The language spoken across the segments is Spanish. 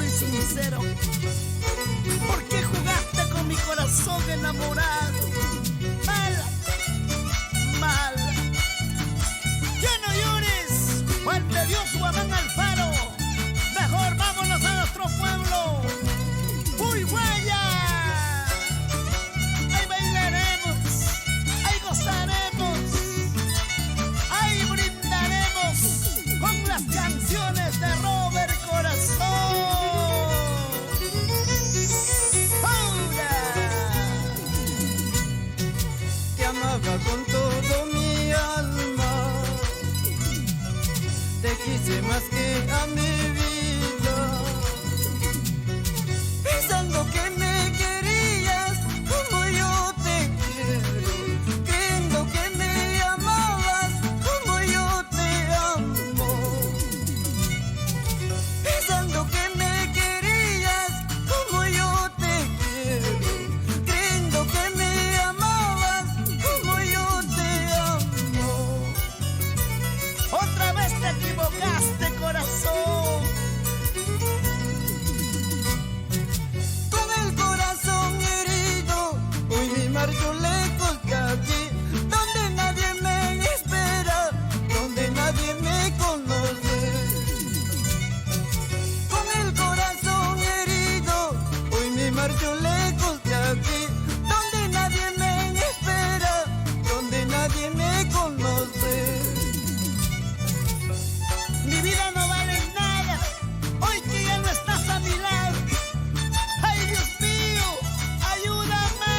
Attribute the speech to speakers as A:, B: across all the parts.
A: puro y sincero. ¿Por qué jugaste con mi corazón enamorado? Mala, mala. Ya no llores, Juan de Dios Guamán Alfaro. Mejor vámonos a nuestro pueblo. ¡Uy, guaya! Ahí bailaremos, ahí gozaremos, ahí brindaremos con las canciones de Robert Corazón.
B: Te amaba con todo mi alma, te quise más que a mi vida, pensando que me querías como yo te quiero, creyendo que me amabas como yo te amo, pensando que me querías como yo te quiero, creyendo que me amabas como yo te amo.
A: Otra vez te equivocaste, corazón.
B: Con el corazón herido, hoy mi marcho lejos de aquí, donde nadie me espera, donde nadie me conoce. Con el corazón herido, hoy mi marcho lejos de aquí, donde nadie me espera, donde nadie me conoce.
A: Mi vida no vale nada, hoy que ya no estás a mi lado. ¡Ay, Dios mío, ayúdame!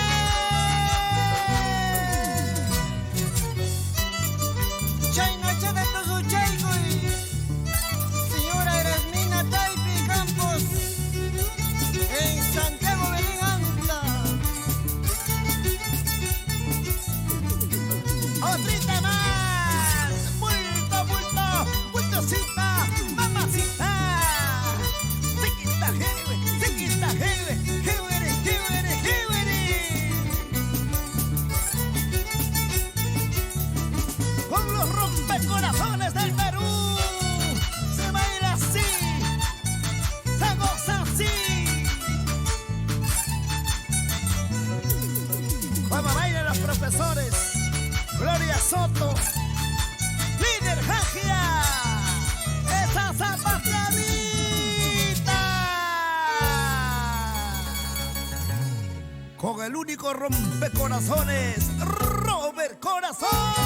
B: Chay noche de Tosuchalcoy, señora Erasmina Taipi Campos, en Santiago Belén Anta.
A: ¡Otrita más! ¡Bulto, bulto! ¡Bultocita! ¡Mamacita! ¡Chiquita, jeve! ¡Chiquita, jeve! ¡Jevere, jevere, jevere! Con los rompecorazones del Perú se baila así, se goza así. Vamos a bailar los profesores. Gloria Soto, líder Jagia, esa zapateadita. Con el único rompecorazones, Robert Corazón.